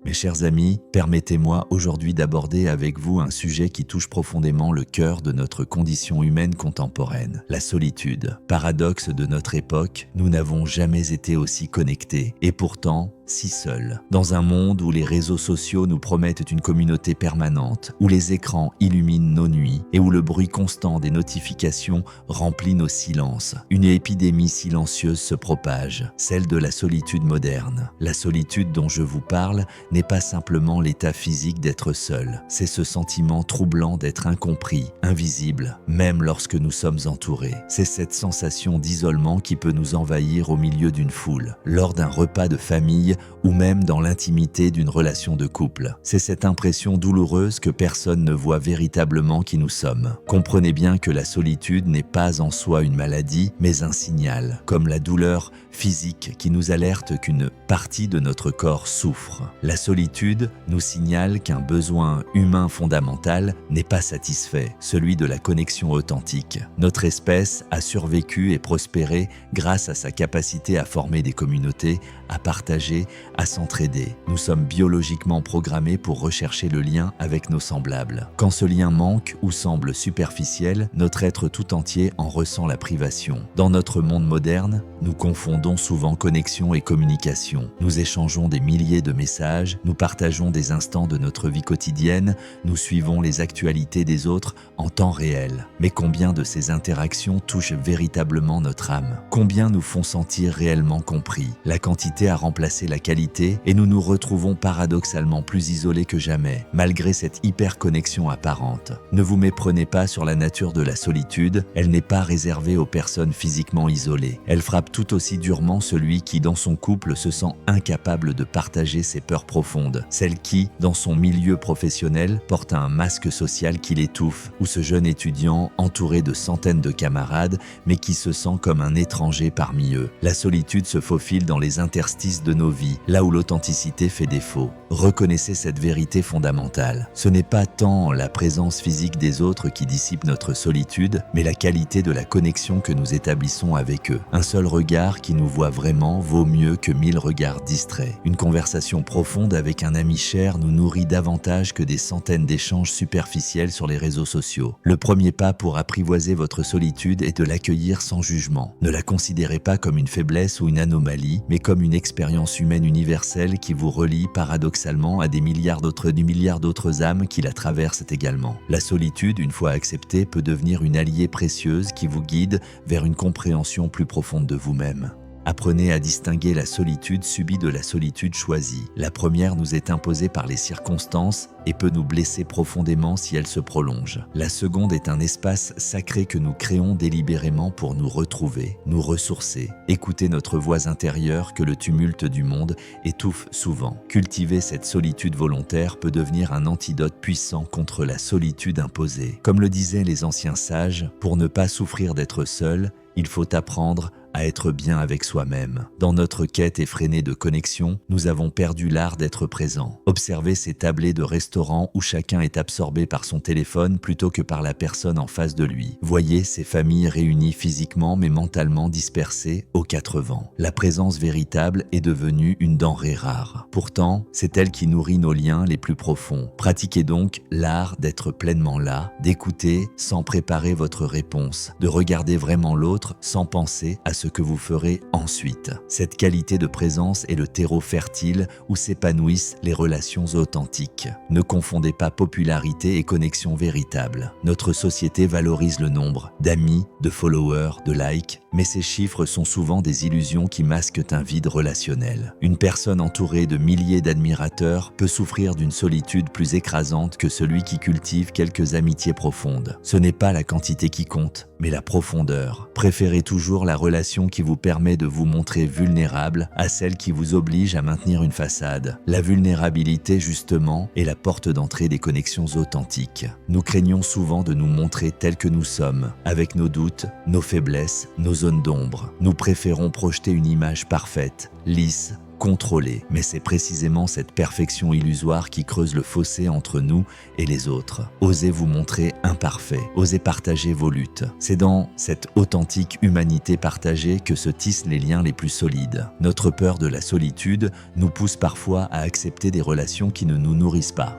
Mes chers amis, permettez-moi aujourd'hui d'aborder avec vous un sujet qui touche profondément le cœur de notre condition humaine contemporaine, la solitude. Paradoxe de notre époque, nous n'avons jamais été aussi connectés et pourtant si seuls. Dans un monde où les réseaux sociaux nous promettent une communauté permanente, où les écrans illuminent nos nuits et où le bruit constant des notifications remplit nos silences, une épidémie silencieuse se propage, celle de la solitude moderne. La solitude dont je vous parle n'est pas simplement l'état physique d'être seul, c'est ce sentiment troublant d'être incompris, invisible, même lorsque nous sommes entourés. C'est cette sensation d'isolement qui peut nous envahir au milieu d'une foule, lors d'un repas de famille ou même dans l'intimité d'une relation de couple. C'est cette impression douloureuse que personne ne voit véritablement qui nous sommes. Comprenez bien que la solitude n'est pas en soi une maladie, mais un signal, comme la douleur physique qui nous alerte qu'une partie de notre corps souffre. La solitude nous signale qu'un besoin humain fondamental n'est pas satisfait, celui de la connexion authentique. Notre espèce a survécu et prospéré grâce à sa capacité à former des communautés, à partager, à s'entraider. Nous sommes biologiquement programmés pour rechercher le lien avec nos semblables. Quand ce lien manque ou semble superficiel, notre être tout entier en ressent la privation. Dans notre monde moderne, nous confondons souvent connexion et communication. Nous échangeons des milliers de messages, nous partageons des instants de notre vie quotidienne, nous suivons les actualités des autres en temps réel. Mais combien de ces interactions touchent véritablement notre âme? Combien nous font sentir réellement compris? La quantité a remplacé la qualité et nous nous retrouvons paradoxalement plus isolés que jamais, malgré cette hyperconnexion apparente. Ne vous méprenez pas sur la nature de la solitude, elle n'est pas réservée aux personnes physiquement isolées. Elle frappe tout aussi durement celui qui, dans son couple, se sent incapable de partager ses peurs profondes, celle qui, dans son milieu professionnel, porte un masque social qui l'étouffe, ou ce jeune étudiant entouré de centaines de camarades, mais qui se sent comme un étranger parmi eux. La solitude se faufile dans les interstices de nos vies, là où l'authenticité fait défaut. Reconnaissez cette vérité fondamentale. Ce n'est pas tant la présence physique des autres qui dissipe notre solitude, mais la qualité de la connexion que nous établissons avec eux. Un seul regard qui nous voit vraiment vaut mieux que 1000 regards distraits. Une conversation profonde avec un ami cher nous nourrit davantage que des centaines d'échanges superficiels sur les réseaux sociaux. Le premier pas pour apprivoiser votre solitude est de l'accueillir sans jugement. Ne la considérez pas comme une faiblesse ou une anomalie, mais comme une expérience humaine universelle qui vous relie paradoxalement à des milliards d'autres âmes qui la traversent également. La solitude, une fois acceptée, peut devenir une alliée précieuse qui vous guide vers une compréhension plus profonde de vous-même. Apprenez à distinguer la solitude subie de la solitude choisie. La première nous est imposée par les circonstances et peut nous blesser profondément si elle se prolonge. La seconde est un espace sacré que nous créons délibérément pour nous retrouver, nous ressourcer, écouter notre voix intérieure que le tumulte du monde étouffe souvent. Cultiver cette solitude volontaire peut devenir un antidote puissant contre la solitude imposée. Comme le disaient les anciens sages, pour ne pas souffrir d'être seul, il faut apprendre à être bien avec soi-même. Dans notre quête effrénée de connexion, nous avons perdu l'art d'être présent. Observez ces tablés de restaurants où chacun est absorbé par son téléphone plutôt que par la personne en face de lui. Voyez ces familles réunies physiquement mais mentalement dispersées aux quatre vents. La présence véritable est devenue une denrée rare. Pourtant, c'est elle qui nourrit nos liens les plus profonds. Pratiquez donc l'art d'être pleinement là, d'écouter sans préparer votre réponse, de regarder vraiment l'autre sans penser à ce que vous ferez ensuite. Cette qualité de présence est le terreau fertile où s'épanouissent les relations authentiques. Ne confondez pas popularité et connexion véritable. Notre société valorise le nombre d'amis, de followers, de likes, mais ces chiffres sont souvent des illusions qui masquent un vide relationnel. Une personne entourée de milliers d'admirateurs peut souffrir d'une solitude plus écrasante que celui qui cultive quelques amitiés profondes. Ce n'est pas la quantité qui compte, mais la profondeur. Préférez toujours la relation qui vous permet de vous montrer vulnérable à celle qui vous oblige à maintenir une façade. La vulnérabilité, justement, est la porte d'entrée des connexions authentiques. Nous craignons souvent de nous montrer tels que nous sommes, avec nos doutes, nos faiblesses, nos zones d'ombre. Nous préférons projeter une image parfaite, lisse, contrôler. Mais c'est précisément cette perfection illusoire qui creuse le fossé entre nous et les autres. Osez vous montrer imparfait, osez partager vos luttes. C'est dans cette authentique humanité partagée que se tissent les liens les plus solides. Notre peur de la solitude nous pousse parfois à accepter des relations qui ne nous nourrissent pas,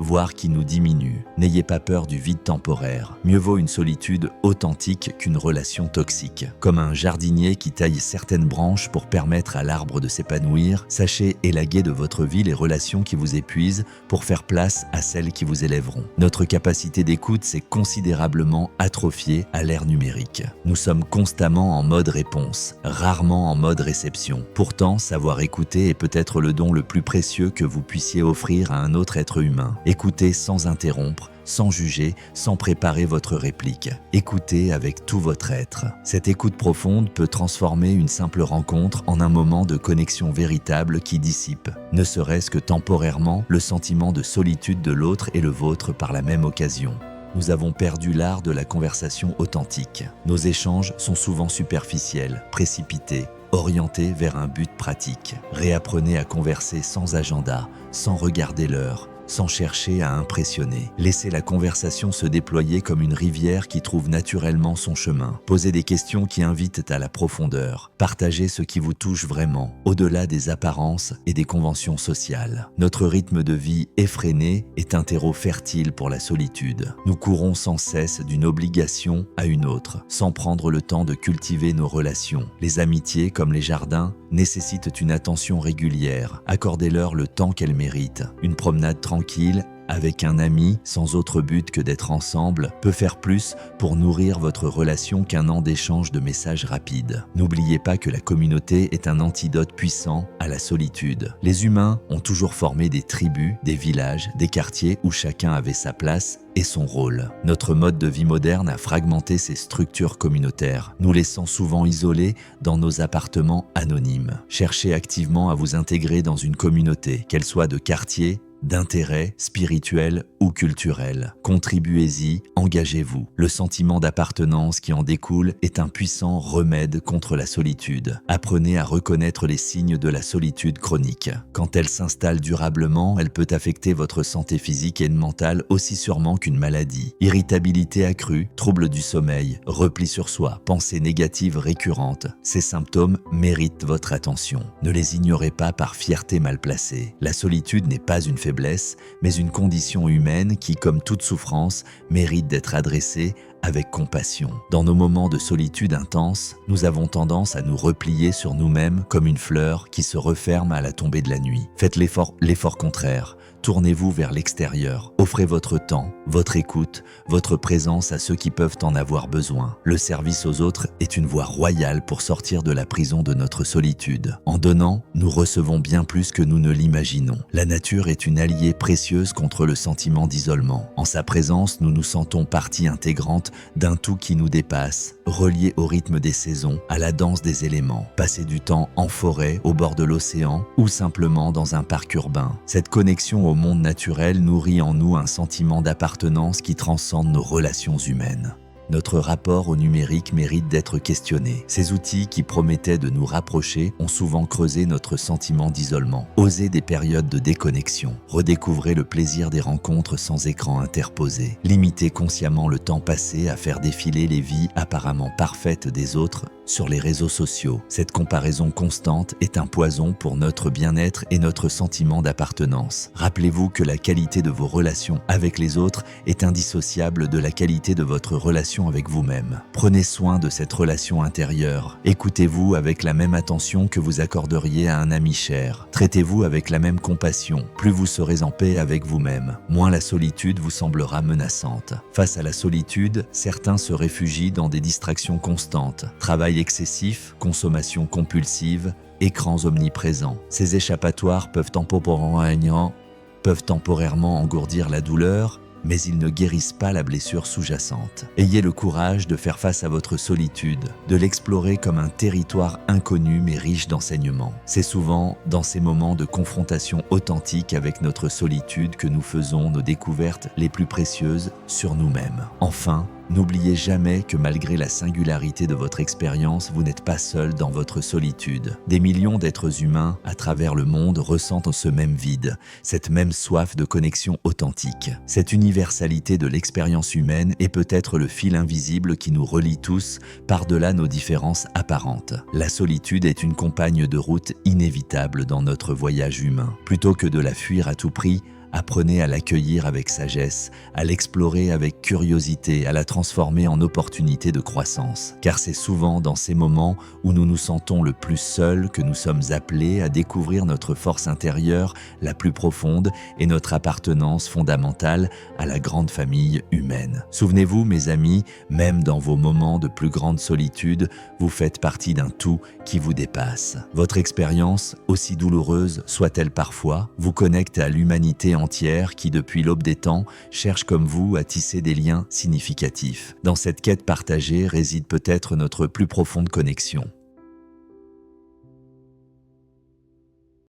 voire qui nous diminue. N'ayez pas peur du vide temporaire. Mieux vaut une solitude authentique qu'une relation toxique. Comme un jardinier qui taille certaines branches pour permettre à l'arbre de s'épanouir, sachez élaguer de votre vie les relations qui vous épuisent pour faire place à celles qui vous élèveront. Notre capacité d'écoute s'est considérablement atrophiée à l'ère numérique. Nous sommes constamment en mode réponse, rarement en mode réception. Pourtant, savoir écouter est peut-être le don le plus précieux que vous puissiez offrir à un autre être humain. Écoutez sans interrompre, sans juger, sans préparer votre réplique. Écoutez avec tout votre être. Cette écoute profonde peut transformer une simple rencontre en un moment de connexion véritable qui dissipe, ne serait-ce que temporairement, le sentiment de solitude de l'autre et le vôtre par la même occasion. Nous avons perdu l'art de la conversation authentique. Nos échanges sont souvent superficiels, précipités, orientés vers un but pratique. Réapprenez à converser sans agenda, sans regarder l'heure, sans chercher à impressionner. Laissez la conversation se déployer comme une rivière qui trouve naturellement son chemin. Posez des questions qui invitent à la profondeur. Partagez ce qui vous touche vraiment, au-delà des apparences et des conventions sociales. Notre rythme de vie effréné est un terreau fertile pour la solitude. Nous courons sans cesse d'une obligation à une autre, sans prendre le temps de cultiver nos relations. Les amitiés, comme les jardins, nécessitent une attention régulière. Accordez-leur le temps qu'elles méritent. Une promenade tranquille avec un ami, sans autre but que d'être ensemble, peut faire plus pour nourrir votre relation qu'un an d'échange de messages rapides. N'oubliez pas que la communauté est un antidote puissant à la solitude. Les humains ont toujours formé des tribus, des villages, des quartiers où chacun avait sa place et son rôle. Notre mode de vie moderne a fragmenté ces structures communautaires, nous laissant souvent isolés dans nos appartements anonymes. Cherchez activement à vous intégrer dans une communauté, qu'elle soit de quartier, d'intérêt spirituel ou culturel. Contribuez-y, engagez-vous. Le sentiment d'appartenance qui en découle est un puissant remède contre la solitude. Apprenez à reconnaître les signes de la solitude chronique. Quand elle s'installe durablement, elle peut affecter votre santé physique et mentale aussi sûrement qu'une maladie. Irritabilité accrue, troubles du sommeil, repli sur soi, pensées négatives récurrentes. Ces symptômes méritent votre attention. Ne les ignorez pas par fierté mal placée. La solitude n'est pas une faiblesse, mais une condition humaine qui, comme toute souffrance, mérite d'être adressée avec compassion. Dans nos moments de solitude intense, nous avons tendance à nous replier sur nous-mêmes comme une fleur qui se referme à la tombée de la nuit. Faites l'effort contraire. Tournez-vous vers l'extérieur. Offrez votre temps, votre écoute, votre présence à ceux qui peuvent en avoir besoin. Le service aux autres est une voie royale pour sortir de la prison de notre solitude. En donnant, nous recevons bien plus que nous ne l'imaginons. La nature est une alliée précieuse contre le sentiment d'isolement. En sa présence, nous nous sentons partie intégrante d'un tout qui nous dépasse, relié au rythme des saisons, à la danse des éléments. Passer du temps en forêt, au bord de l'océan ou simplement dans un parc urbain. Cette connexion au monde naturel nourrit en nous un sentiment d'appartenance qui transcende nos relations humaines. Notre rapport au numérique mérite d'être questionné. Ces outils qui promettaient de nous rapprocher ont souvent creusé notre sentiment d'isolement. Osez des périodes de déconnexion. Redécouvrez le plaisir des rencontres sans écran interposé. Limitez consciemment le temps passé à faire défiler les vies apparemment parfaites des autres sur les réseaux sociaux. Cette comparaison constante est un poison pour notre bien-être et notre sentiment d'appartenance. Rappelez-vous que la qualité de vos relations avec les autres est indissociable de la qualité de votre relation avec vous-même. Prenez soin de cette relation intérieure. Écoutez-vous avec la même attention que vous accorderiez à un ami cher. Traitez-vous avec la même compassion. Plus vous serez en paix avec vous-même, moins la solitude vous semblera menaçante. Face à la solitude, certains se réfugient dans des distractions constantes, travail excessif, consommation compulsive, écrans omniprésents. Ces échappatoires peuvent temporairement engourdir la douleur, mais ils ne guérissent pas la blessure sous-jacente. Ayez le courage de faire face à votre solitude, de l'explorer comme un territoire inconnu mais riche d'enseignements. C'est souvent dans ces moments de confrontation authentique avec notre solitude que nous faisons nos découvertes les plus précieuses sur nous-mêmes. Enfin, N'oubliez jamais que malgré la singularité de votre expérience, vous n'êtes pas seul dans votre solitude. Des millions d'êtres humains à travers le monde ressentent ce même vide, cette même soif de connexion authentique. Cette universalité de l'expérience humaine est peut-être le fil invisible qui nous relie tous par-delà nos différences apparentes. La solitude est une compagne de route inévitable dans notre voyage humain. Plutôt que de la fuir à tout prix, apprenez à l'accueillir avec sagesse, à l'explorer avec curiosité, à la transformer en opportunité de croissance. Car c'est souvent dans ces moments où nous nous sentons le plus seuls que nous sommes appelés à découvrir notre force intérieure la plus profonde et notre appartenance fondamentale à la grande famille humaine. Souvenez-vous, mes amis, même dans vos moments de plus grande solitude, vous faites partie d'un tout qui vous dépasse. Votre expérience, aussi douloureuse soit-elle parfois, vous connecte à l'humanité entière qui, depuis l'aube des temps, cherche comme vous à tisser des liens significatifs. Dans cette quête partagée réside peut-être notre plus profonde connexion.